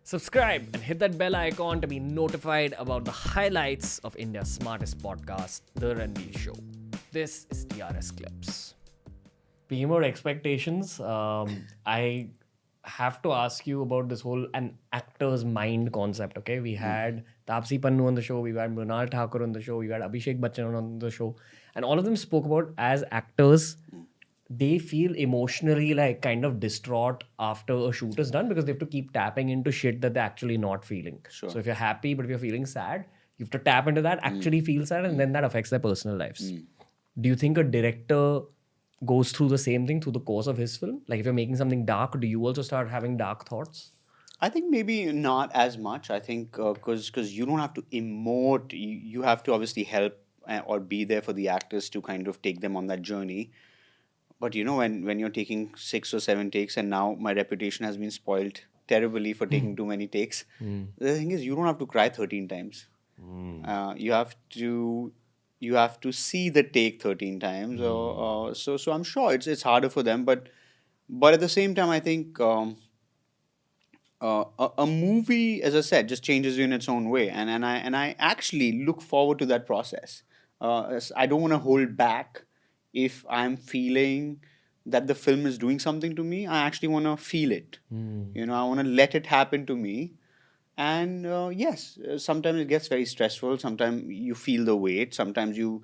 Subscribe and hit that bell icon to be notified about the highlights of India's smartest podcast, The Ranveer Show. This is TRS Clips. Speaking about expectations, I have to ask you about this whole an actor's mind concept. Okay, we had Taapsee Pannu on the show, we had Mrunal Thakur on the show, we had Abhishek Bachchan on the show, and all of them spoke about as actors they feel emotionally like kind of distraught after a shoot is done because they have to keep tapping into shit that they're actually not feeling. Sure. So if you're happy, but if you're feeling sad, you have to tap into that, actually feel sad, and then that affects their personal lives. Do you think a director goes through the same thing through the course of his film? Like if you're making something dark, do you also start having dark thoughts? I think maybe not as much. I think because you don't have to emote, you have to obviously help or be there for the actors to kind of take them on that journey. But when you're taking 6 or 7 takes, and now my reputation has been spoiled terribly for taking too many takes. The thing is, you don't have to cry 13 times. You have to see the take 13 times. So I'm sure it's harder for them, but at the same time, I think. A movie, as I said, just changes you in its own way, and I actually look forward to that process. I don't want to hold back if I'm feeling that the film is doing something to me. I actually want to feel it. I want to let it happen to me. And yes, sometimes it gets very stressful. Sometimes you feel the weight. Sometimes you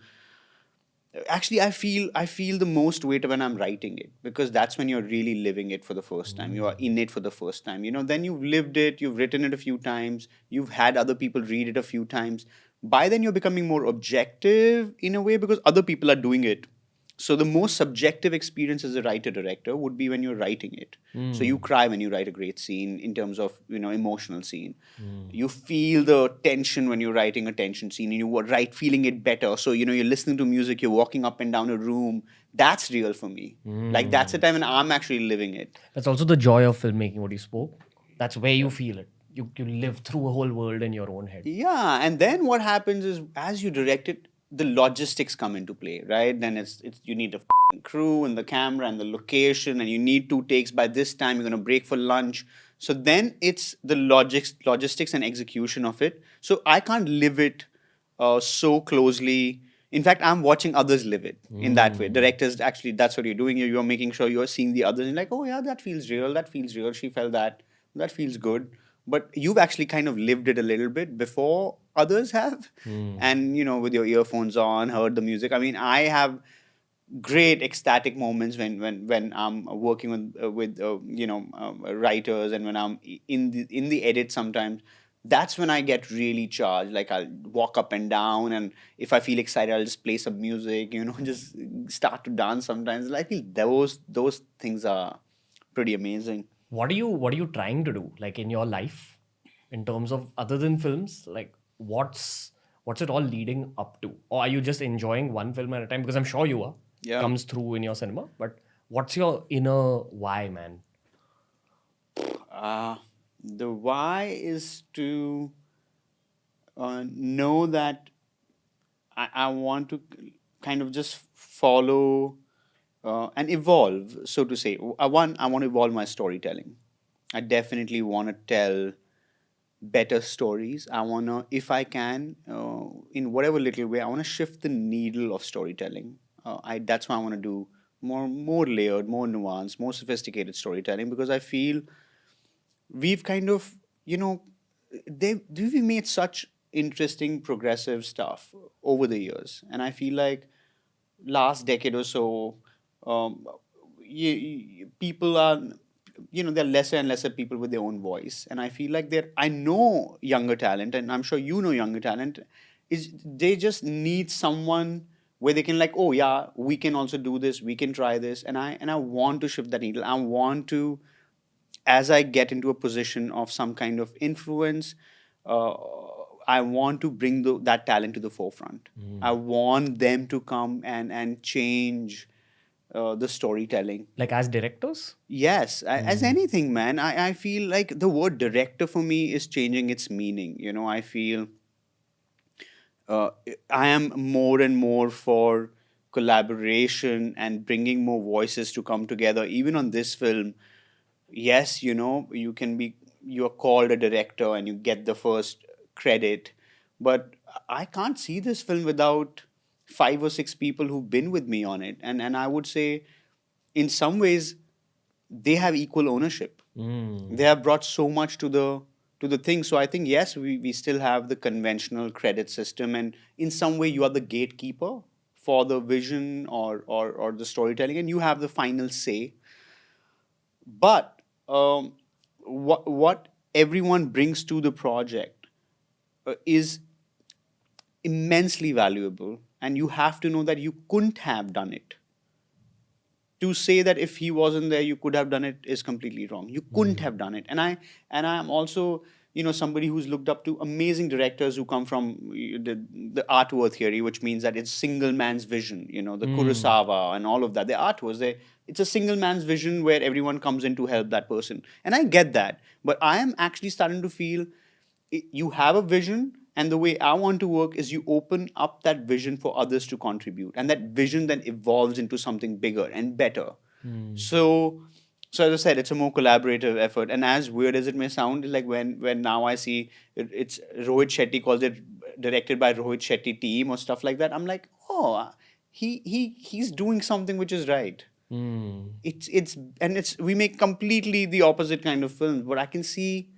actually I feel the most weight when I'm writing it, because that's when you're really living it for the first time. You are in it for the first time. Then you've lived it, you've written it a few times, you've had other people read it a few times. By then you're becoming more objective in a way, because other people are doing it. So the most subjective experience as a writer director would be when you're writing it. So you cry when you write a great scene, in terms of emotional scene. You feel the tension when you're writing a tension scene, and you write feeling it better. So you're listening to music, you're walking up and down a room. That's real for me. Like that's the time when I'm actually living it. That's also the joy of filmmaking, what you spoke. That's where you feel it. You live through a whole world in your own head. Yeah, and then what happens is, as you direct it, the logistics come into play, right? Then it's you need the crew and the camera and the location, and you need 2 takes by this time. You're gonna break for lunch. So then it's the logistics and execution of it. So I can't live it so closely. In fact, I'm watching others live it in that way. Directors, actually, that's what you're doing. You're making sure you're seeing the others and like, oh yeah, that feels real. That feels real. She felt that. That feels good. But you've actually kind of lived it a little bit before others have. And with your earphones on, heard the music. I mean, I have great ecstatic moments when I'm working with writers, and when I'm in the edit. Sometimes that's when I get really charged. Like I'll walk up and down, and if I feel excited, I'll just play some music. Just start to dance sometimes. Like those things are pretty amazing. What are you trying to do like in your life in terms of, other than films, like what's it all leading up to? Or are you just enjoying one film at a time? Because I'm sure you are. Yeah. Comes through in your cinema. But what's your inner why, man? The why is to know that I want to kind of just follow and evolve, so to say. I want to evolve my storytelling. I definitely want to tell better stories. I want to, if I can, in whatever little way, I want to shift the needle of storytelling. That's why I want to do more layered, more nuanced, more sophisticated storytelling, because I feel we've kind of, we've made such interesting progressive stuff over the years, and I feel like last decade or so, people are, there are lesser and lesser people with their own voice, and I feel like I know younger talent, and I'm sure younger talent, is they just need someone where they can, like, oh yeah, we can also do this, we can try this, and I want to shift that needle. I want to, as I get into a position of some kind of influence, uh, I want to bring that talent to the forefront. I want them to come and change the storytelling. Like as directors? Yes, as anything, man. I feel like the word director for me is changing its meaning. I feel I am more and more for collaboration and bringing more voices to come together. Even on this film, yes, you can be you're called a director and you get the first credit. But I can't see this film without 5 or 6 people who've been with me on it. And I would say, in some ways, they have equal ownership. They have brought so much to the thing. So I think, yes, we still have the conventional credit system, and in some way you are the gatekeeper for the vision or the storytelling, and you have the final say. But what everyone brings to the project is immensely valuable, and you have to know that you couldn't have done it. To say that if he wasn't there you could have done it is completely wrong. You couldn't have done it. And I'm also, somebody who's looked up to amazing directors who come from the art war theory, which means that it's single man's vision, the Kurosawa and all of that. The art wars, it's a single man's vision where everyone comes in to help that person, and I get that. But I am actually starting to feel, you have a vision, and the way I want to work is you open up that vision for others to contribute, and that vision then evolves into something bigger and better. So as I said, it's a more collaborative effort. And as weird as it may sound, like when now I see it's Rohit Shetty calls it directed by Rohit Shetty team or stuff like that, I'm like, oh, he's doing something which is right. It's we make completely the opposite kind of films, but I can see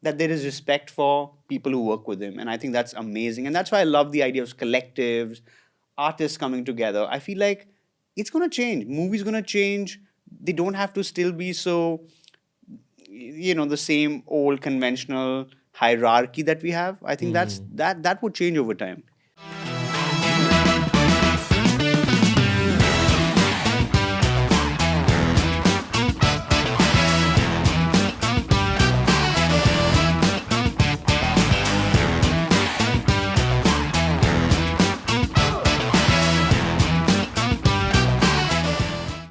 that there is respect for people who work with him, and I think that's amazing. And that's why I love the idea of collectives, artists coming together. I feel like it's going to change. Movies going to change. They don't have to still be so, the same old conventional hierarchy that we have. I think that would change over time.